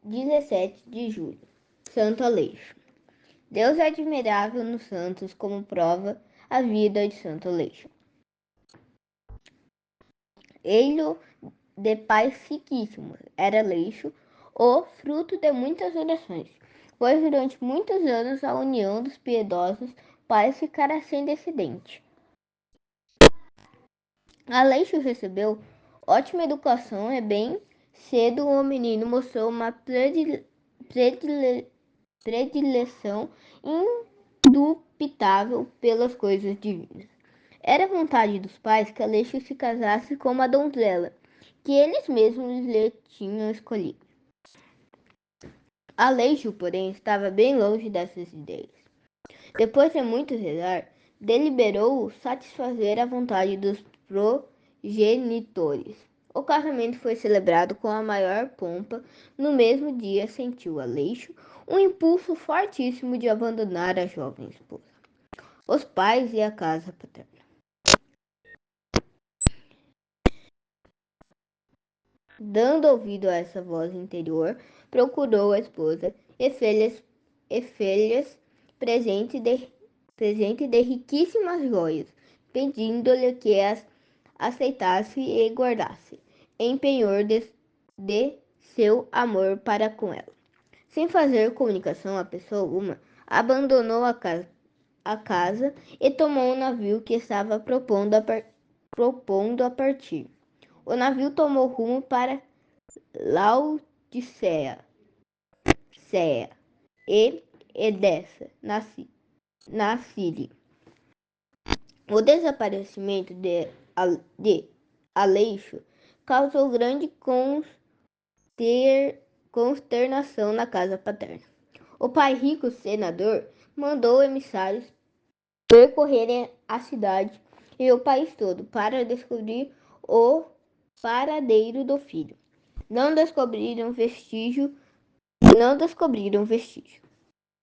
17 de julho. Santo Aleixo. Deus é admirável nos santos, como prova a vida de Santo Aleixo. Ele de pais riquíssimos, era Aleixo o fruto de muitas orações, pois durante muitos anos a união dos piedosos pais ficara sem descendente. Aleixo recebeu ótima educação e bem cedo o menino mostrou uma predileção indubitável pelas coisas divinas. Era vontade dos pais que Aleixo se casasse com uma donzela, que eles mesmos lhe tinham escolhido. Aleixo, porém, estava bem longe dessas ideias. Depois de muito rezar, deliberou satisfazer a vontade dos progenitores. O casamento foi celebrado com a maior pompa. No mesmo dia, sentiu Aleixo um impulso fortíssimo de abandonar a jovem esposa, os pais e a casa paterna. Dando ouvido a essa voz interior, procurou a esposa e fez-lhes presente de riquíssimas joias, pedindo-lhe que as aceitasse e guardasse, em penhor de seu amor para com ela. Sem fazer comunicação a pessoa alguma, abandonou a casa e tomou o navio que estava propondo a partir. O navio tomou rumo para Laodicea e Edessa, na Síria. O desaparecimento de Aleixo causou grande consternação na casa paterna. O pai rico senador mandou emissários percorrerem a cidade e o país todo para descobrir o paradeiro do filho. Não descobriram vestígio.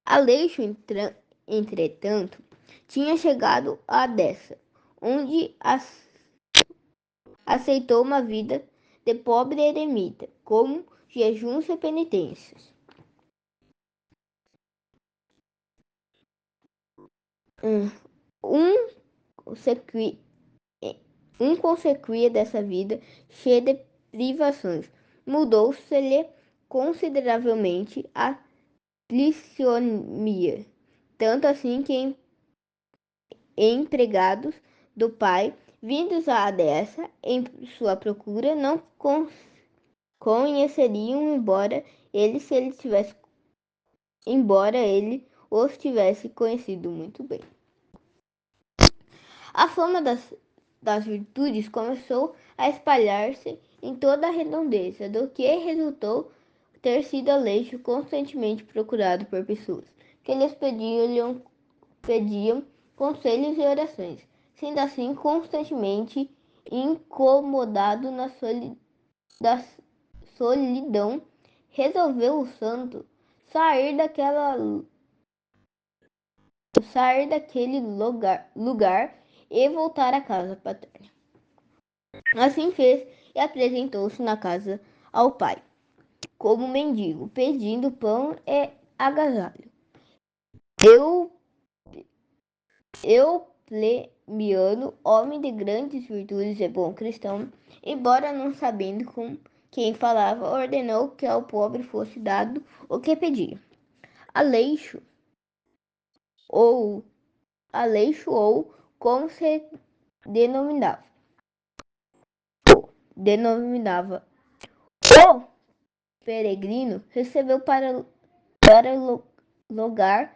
Aleixo, entretanto, tinha chegado a Edessa, onde aceitou uma vida de pobre eremita, com jejuns e penitências. Consequia dessa vida cheia de privações. Mudou-se-lhe consideravelmente a lisomia, tanto assim que empregados do pai, vindos à dessa em sua procura, não conheceriam, embora ele os tivesse conhecido muito bem. A fama das virtudes começou a espalhar-se em toda a redondeza, do que resultou ter sido Aleixo constantemente procurado por pessoas que lhes pediam conselhos e orações. Sendo assim, constantemente incomodado na solidão, resolveu o santo sair daquele lugar e voltar à casa paterna. Assim fez e apresentou-se na casa ao pai, como mendigo, pedindo pão e agasalho. Euplemiano, homem de grandes virtudes e bom cristão, embora não sabendo com quem falava, ordenou que ao pobre fosse dado o que pedia. Aleixo, ou como se denominava. O peregrino recebeu para lugar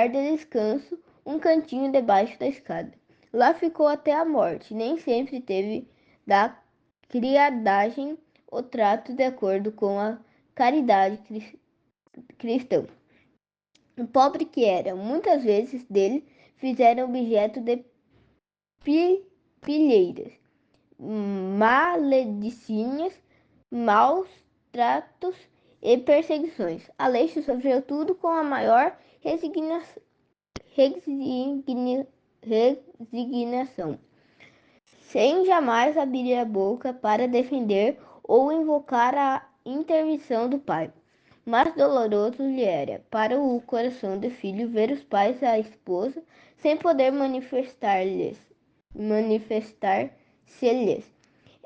de descanso um cantinho debaixo da escada. Lá ficou até a morte. Nem sempre teve da criadagem o trato de acordo com a caridade cristã. O pobre que era, muitas vezes dele fizeram objeto de pilheiras, maledicínias, maus tratos e perseguições. Aleixo sofreu tudo com a maior resignação, sem jamais abrir a boca para defender ou invocar intervenção do pai. Mas doloroso lhe era para o coração do filho ver os pais e a esposa sem poder manifestar-se-lhes.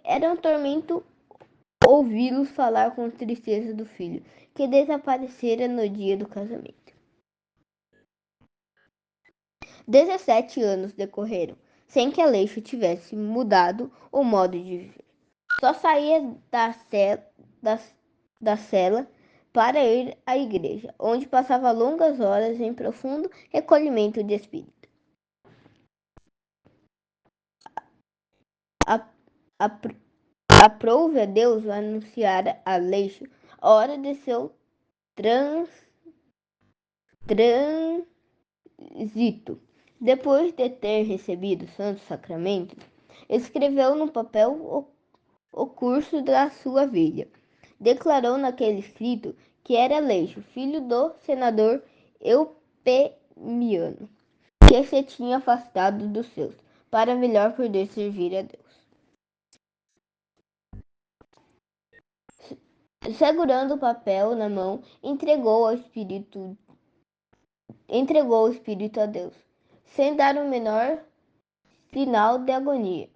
Era um tormento ouvi-los falar com tristeza do filho, que desaparecera no dia do casamento. 17 anos decorreram, sem que Aleixo tivesse mudado o modo de viver. Só saía da cela para ir à igreja, onde passava longas horas em profundo recolhimento de espírito. Aprove a Deus anunciar a Aleixo a hora de seu trânsito. Depois de ter recebido o Santo Sacramento, escreveu no papel o curso da sua vida. Declarou naquele escrito que era Aleixo, filho do senador Eupemiano, que se tinha afastado dos seus, para melhor poder servir a Deus. Segurando o papel na mão, entregou o espírito a Deus, sem dar o menor sinal de agonia.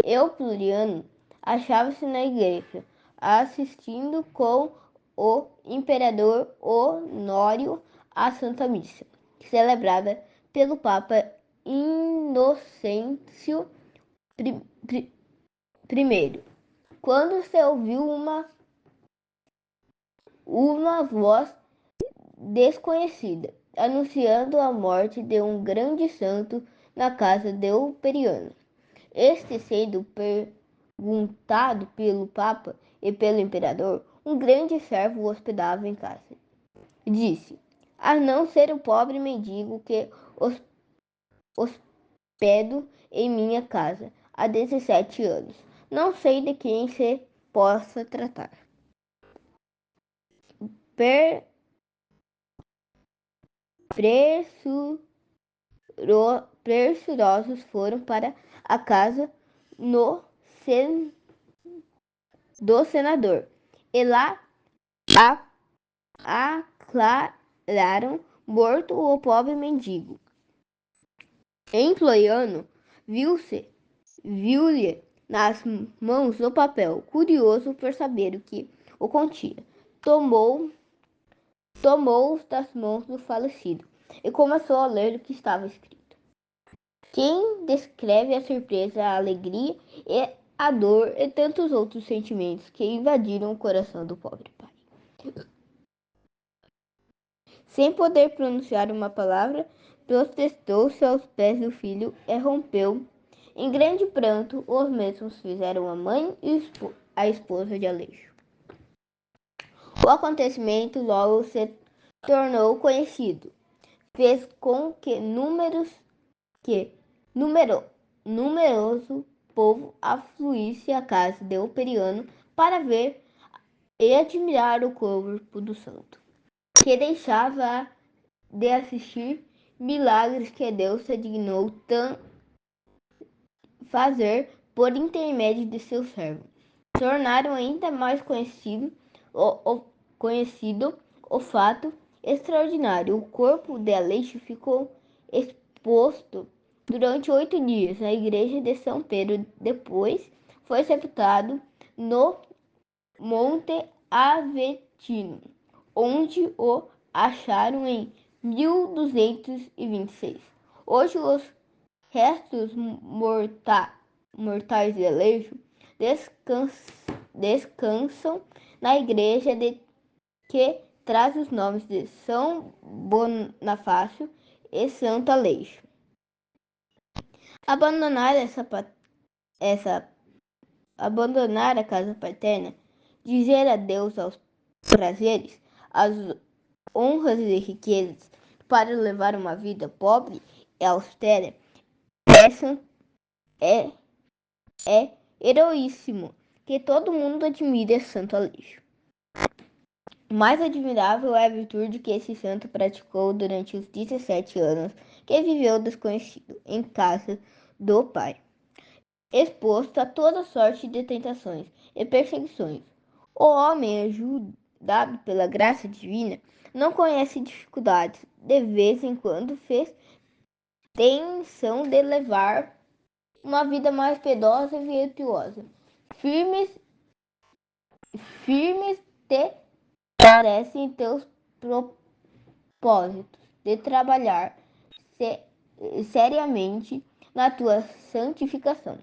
Eupemiano achava-se na igreja, assistindo com o imperador Honório à Santa Missa, celebrada pelo Papa Inocêncio I, quando se ouviu uma voz desconhecida, anunciando a morte de um grande santo na casa de Euperiano. Este, sendo perguntado pelo Papa e pelo Imperador, um grande servo o hospedava em casa. Disse, a não ser o pobre mendigo que hospedo em minha casa há 17 anos. Não sei de quem se possa tratar. Pressurosos foram para a casa do senador e lá aclararam morto o pobre mendigo. Emploiano viu-lhe nas mãos o papel, curioso por saber o que o continha. Tomou-os das mãos do falecido e começou a ler o que estava escrito. Quem descreve a surpresa, a alegria e a dor e tantos outros sentimentos que invadiram o coração do pobre pai. Sem poder pronunciar uma palavra, prostrou-se aos pés do filho e rompeu em grande pranto. Os mesmos fizeram a mãe e a esposa de Aleixo. O acontecimento logo se tornou conhecido. Fez com que numeroso povo afluísse à casa de Euperiano para ver e admirar o corpo do santo, que deixava de assistir milagres que Deus se dignou fazer por intermédio de seu servo. Tornaram ainda mais conhecido o fato extraordinário. O corpo de Aleixo ficou exposto durante 8 dias na igreja de São Pedro. Depois foi sepultado no Monte Avetino, onde o acharam em 1226. Hoje os restos mortais de Aleixo descansam na igreja que traz os nomes de São Bonifácio e Santo Aleixo. Abandonar a casa paterna, dizer adeus aos prazeres, às honras e riquezas, para levar uma vida pobre e austera, é heroíssimo, que todo mundo admira Santo Aleixo. Mais admirável é a virtude que esse santo praticou durante os 17 anos que viveu desconhecido em casa do pai, exposto a toda sorte de tentações e perseguições. O homem, ajudado pela graça divina, não conhece dificuldades. De vez em quando fez tensão de levar uma vida mais piedosa e virtuosa. Firmes, firmes te parecem teus propósitos de trabalhar seriamente na tua santificação,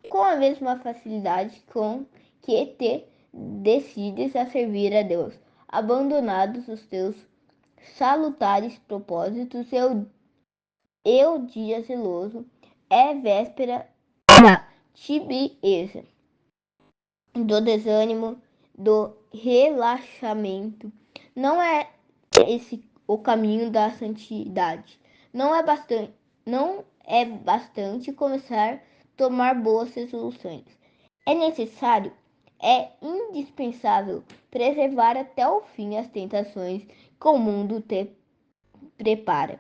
com a mesma facilidade com que te decides a servir a Deus, abandonados os teus salutares propósitos, e o dia zeloso é véspera da tibieza, do desânimo, do relaxamento. Não é esse o caminho da santidade. Não é bastante começar a tomar boas resoluções. É necessário, é indispensável preservar até o fim as tentações que o mundo te prepara.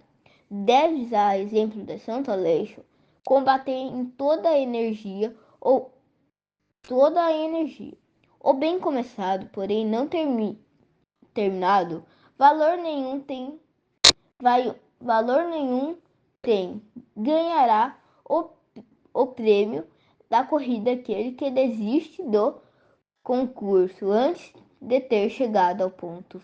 Deves, a exemplo de Santo Aleixo, combater em toda a energia. O bem começado, porém não terminado, valor nenhum tem, valor nenhum tem. Ganhará o prêmio da corrida aquele que desiste do concurso antes de ter chegado ao ponto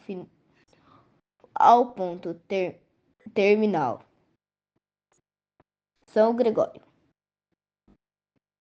terminal. São Gregório.